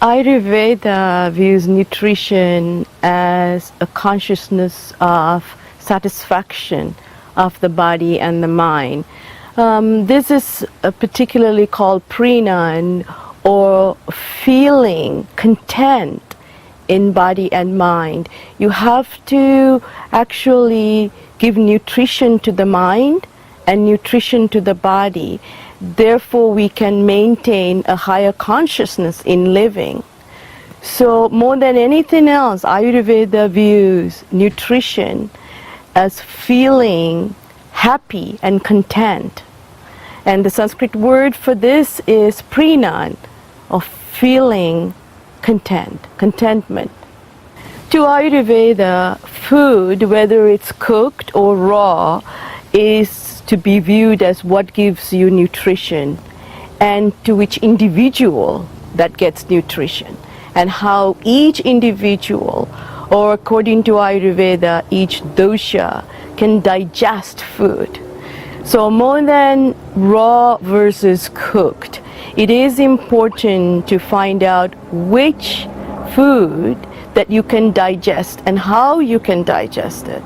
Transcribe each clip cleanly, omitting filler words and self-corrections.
Ajurveda views nutrition as a consciousness of satisfaction of the body and the mind. This is particularly called prinan, or feeling content in body and mind. You have to actually give nutrition to the mind and nutrition to the body. Therefore, we can maintain a higher consciousness in living. So more than anything else, Ajurveda views nutrition as feeling happy and content. And the Sanskrit word for this is prinan, of feeling content, contentment. To Ajurveda, food, whether it's cooked or raw, is to be viewed as what gives you nutrition, and to which individual that gets nutrition, and how each individual, or according to Ajurveda, each dosha can digest food. So more than raw versus cooked, it is important to find out which food that you can digest and how you can digest it.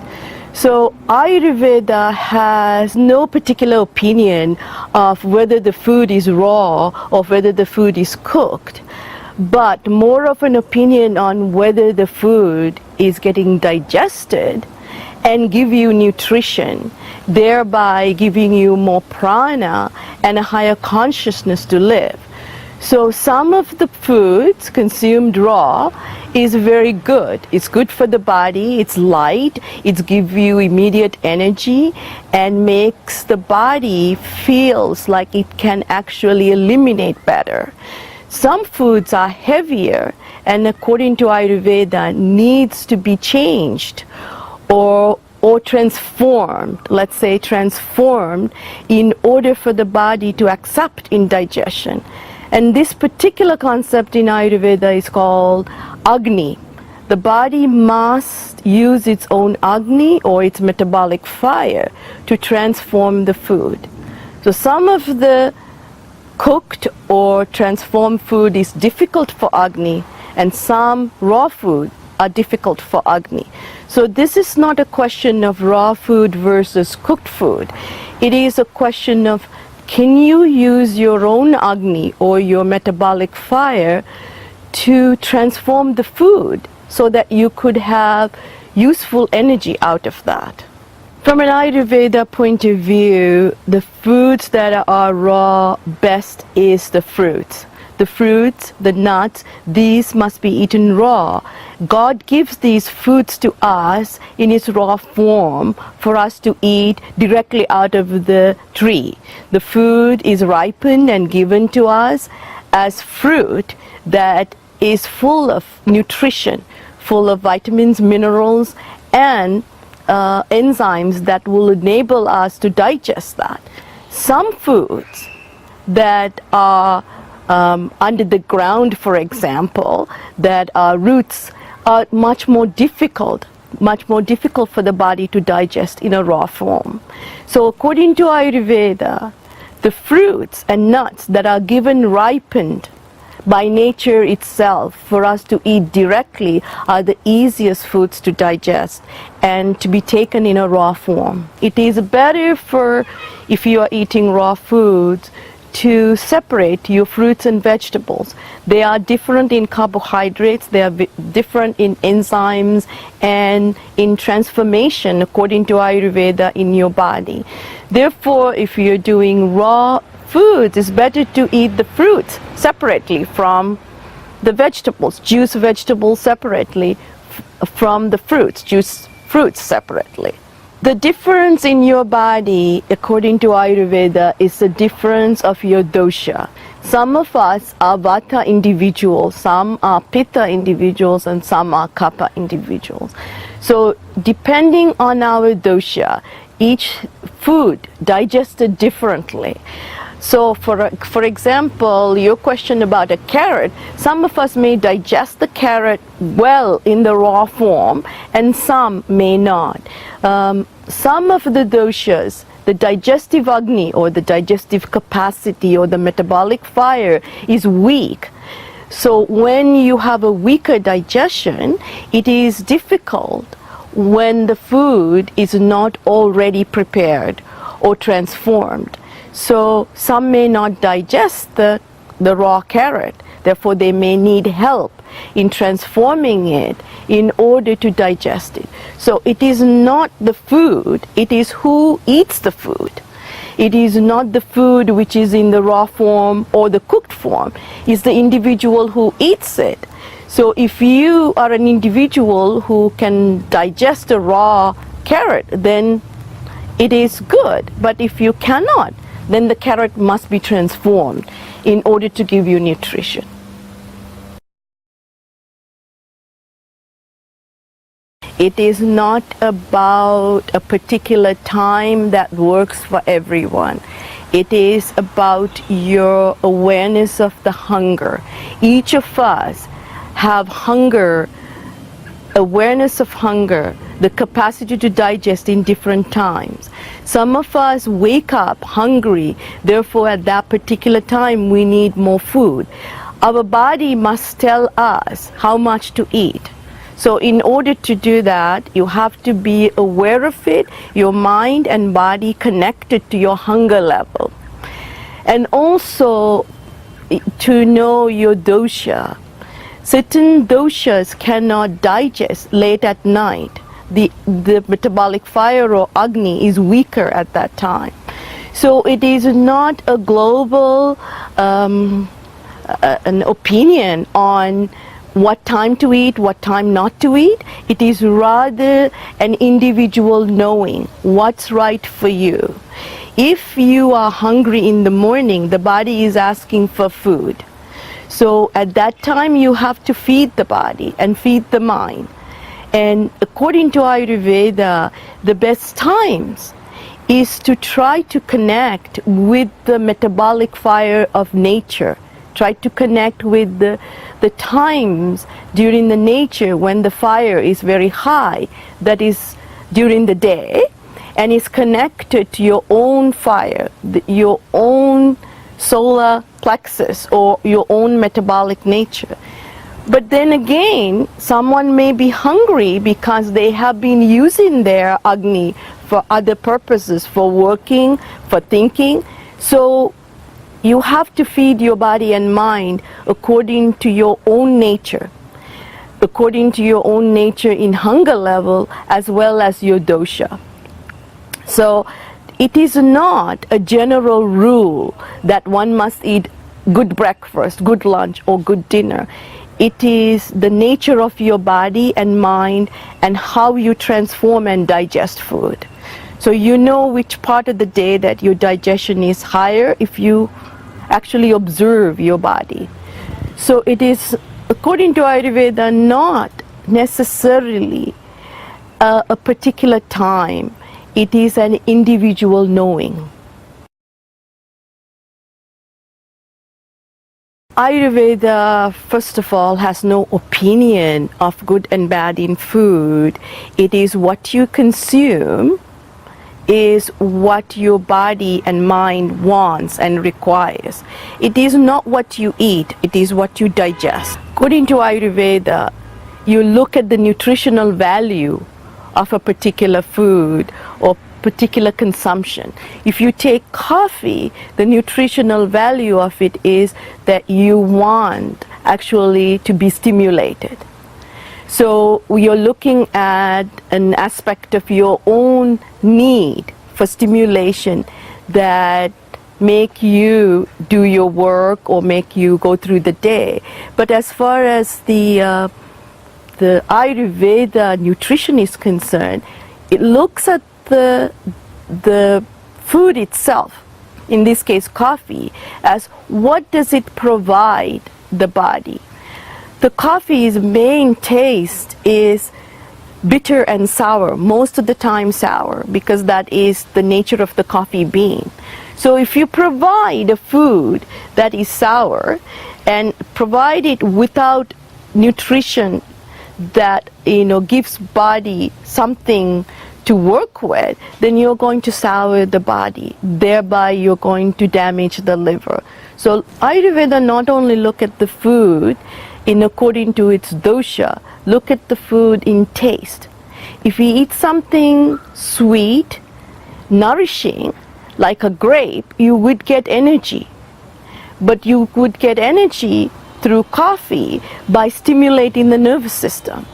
So Ajurveda has no particular opinion of whether the food is raw or whether the food is cooked, but more of an opinion on whether the food is getting digested and give you nutrition, thereby giving you more prana and a higher consciousness to live. So some of the foods consumed raw is very good. It's good for the body, it's light, it gives you immediate energy and makes the body feels like it can actually eliminate better. Some foods are heavier and according to Ajurveda needs to be changed or transformed, let's say transformed, in order for the body to accept indigestion. And this particular concept in Ajurveda is called Agni. The body must use its own Agni, or its metabolic fire, to transform the food. So some of the cooked or transformed food is difficult for Agni, and some raw food are difficult for Agni. So this is not a question of raw food versus cooked food. It is a question of, can you use your own Agni or your metabolic fire to transform the food so that you could have useful energy out of that? From an Ajurveda point of view, the foods that are raw best is the fruits. The fruits, the nuts, these must be eaten raw. God gives these foods to us in its raw form for us to eat directly out of the tree. The food is ripened and given to us as fruit that is full of nutrition, full of vitamins, minerals, and enzymes that will enable us to digest that. Some foods that are under the ground, for example, that are roots, are much more difficult for the body to digest in a raw form. So according to Ajurveda, the fruits and nuts that are given ripened by nature itself for us to eat directly are the easiest foods to digest and to be taken in a raw form. It is better for, if you are eating raw foods, to separate your fruits and vegetables. They are different in carbohydrates, they are different in enzymes and in transformation according to Ajurveda in your body. Therefore, if you're doing raw foods, it's better to eat the fruits separately from the vegetables, juice vegetables separately from the fruits, juice fruits separately. The difference in your body, according to Ajurveda, is the difference of your dosha. Some of us are vata individuals, some are pitta individuals, and some are kapha individuals. So depending on our dosha, each food digested differently. So for example, your question about a carrot, some of us may digest the carrot well in the raw form and some may not. Some of the doshas, the digestive Agni or the digestive capacity or the metabolic fire is weak. So when you have a weaker digestion, it is difficult when the food is not already prepared or transformed. So some may not digest the raw carrot, therefore they may need help in transforming it in order to digest it. So it is not the food, it is who eats the food. It is not the food which is in the raw form or the cooked form. It's the individual who eats it. So if you are an individual who can digest a raw carrot, then it is good. But if you cannot, then the carrot must be transformed in order to give you nutrition. It is not about a particular time that works for everyone. It is about your awareness of the hunger. Each of us have hunger, awareness of hunger, the capacity to digest in different times. Some of us wake up hungry, therefore at that particular time we need more food. Our body must tell us how much to eat. So in order to do that, you have to be aware of it, your mind and body connected to your hunger level. And also to know your dosha. Certain doshas cannot digest late at night. The metabolic fire or Agni is weaker at that time. So it is not a global an opinion on what time to eat, what time not to eat. It is rather an individual knowing what's right for you. If you are hungry in the morning, the body is asking for food. So at that time you have to feed the body and feed the mind. And according to Ajurvéda, the best times is to try to connect with the metabolic fire of nature. Try to connect with the times during the nature when the fire is very high, that is during the day, and is connected to your own fire, your own solar plexus or your own metabolic nature. But then again, someone may be hungry because they have been using their Agni for other purposes, for working, for thinking. So you have to feed your body and mind according to your own nature, according to your own nature in hunger level as well as your dosha. So it is not a general rule that one must eat good breakfast, good lunch or good dinner. It is the nature of your body and mind and how you transform and digest food. So you know which part of the day that your digestion is higher if you actually observe your body. So it is, according to Ajurveda, not necessarily a particular time. It is an individual knowing. Ajurveda, first of all, has no opinion of good and bad in food. It is what you consume is what your body and mind wants and requires. It is not what you eat, it is what you digest. According to Ajurveda, you look at the nutritional value of a particular food or particular consumption. If you take coffee, the nutritional value of it is that you want actually to be stimulated. So you're looking at an aspect of your own need for stimulation that make you do your work or make you go through the day. But as far as the Ajurveda nutrition is concerned, it looks at the food itself, in this case coffee, as what does it provide the body. The coffee's main taste is bitter and sour, most of the time sour, because that is the nature of the coffee bean. So if you provide a food that is sour and provide it without nutrition that gives body something to work with, then you're going to sour the body. Thereby, you're going to damage the liver. So Ayurveda not only look at the food in according to its dosha, look at the food in taste. If you eat something sweet, nourishing, like a grape, you would get energy. But you would get energy through coffee by stimulating the nervous system,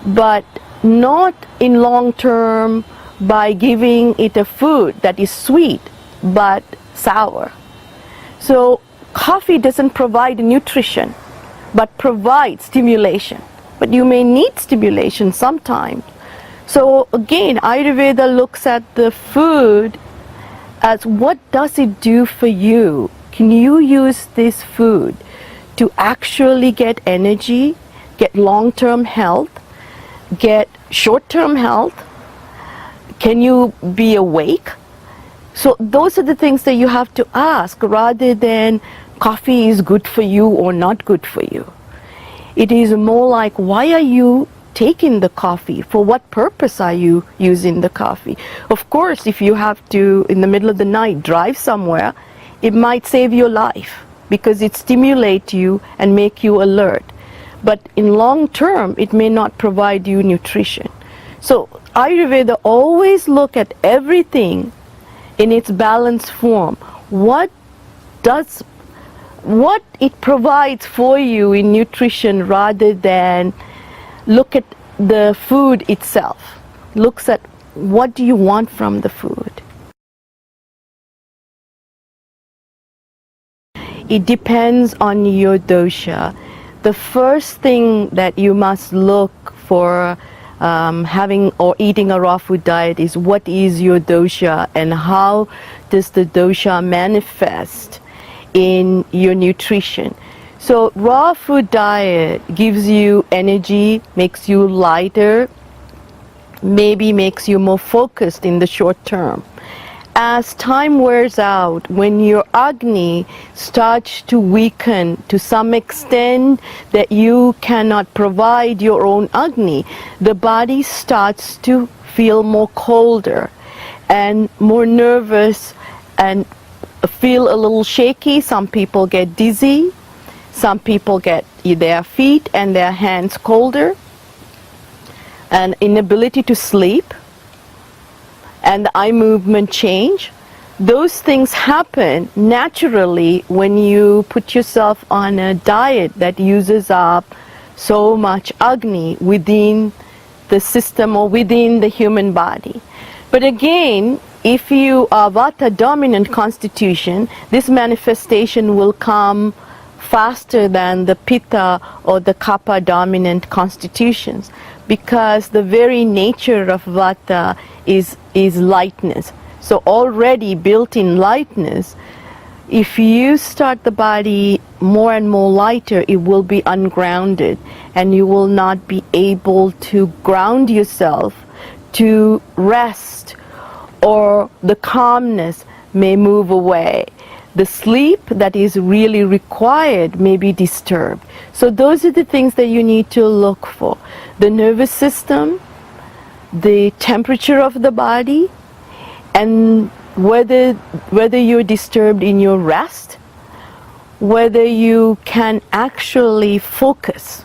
but not in long term by giving it a food that is sweet but sour. So coffee doesn't provide nutrition but provides stimulation. But you may need stimulation sometimes. So again, Ayurveda looks at the food as what does it do for you? Can you use this food to actually get energy, get long-term health, get short-term health? Can you be awake? So those are the things that you have to ask rather than coffee is good for you or not good for you. It is more like, why are you taking the coffee? For what purpose are you using the coffee? Of course, if you have to, in the middle of the night, drive somewhere, it might save your life because it stimulates you and make you alert. But in long term, it may not provide you nutrition. So Ayurveda always look at everything in its balanced form. What it provides for you in nutrition rather than look at the food itself. Looks at what do you want from the food. It depends on your dosha. The first thing that you must look for having or eating a raw food diet is what is your dosha and how does the dosha manifest in your nutrition. So raw food diet gives you energy, makes you lighter, maybe makes you more focused in the short term. As time wears out, when your Agni starts to weaken to some extent that you cannot provide your own Agni, the body starts to feel more colder and more nervous and feel a little shaky. Some people get dizzy. Some people get their feet and their hands colder, and inability to sleep, and the eye movement change. Those things happen naturally when you put yourself on a diet that uses up so much Agni within the system or within the human body. But again, if you are Vata dominant constitution, this manifestation will come faster than the Pitta or the Kapha dominant constitutions, because the very nature of Vata is lightness. So already built-in lightness, if you start the body more and more lighter, it will be ungrounded and you will not be able to ground yourself to rest, or the calmness may move away. The sleep that is really required may be disturbed. So those are the things that you need to look for. The nervous system, the temperature of the body, and whether you're disturbed in your rest, whether you can actually focus.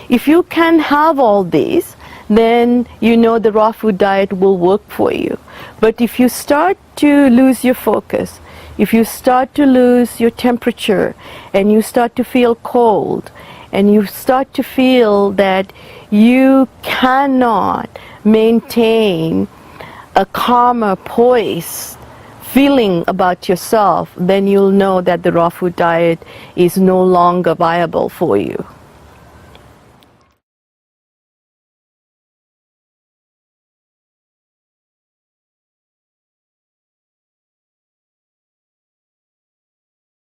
If you can have all these, then you know the raw food diet will work for you. But if you start to lose your focus, if you start to lose your temperature and you start to feel cold and you start to feel that you cannot maintain a calmer, poised feeling about yourself, then you'll know that the raw food diet is no longer viable for you.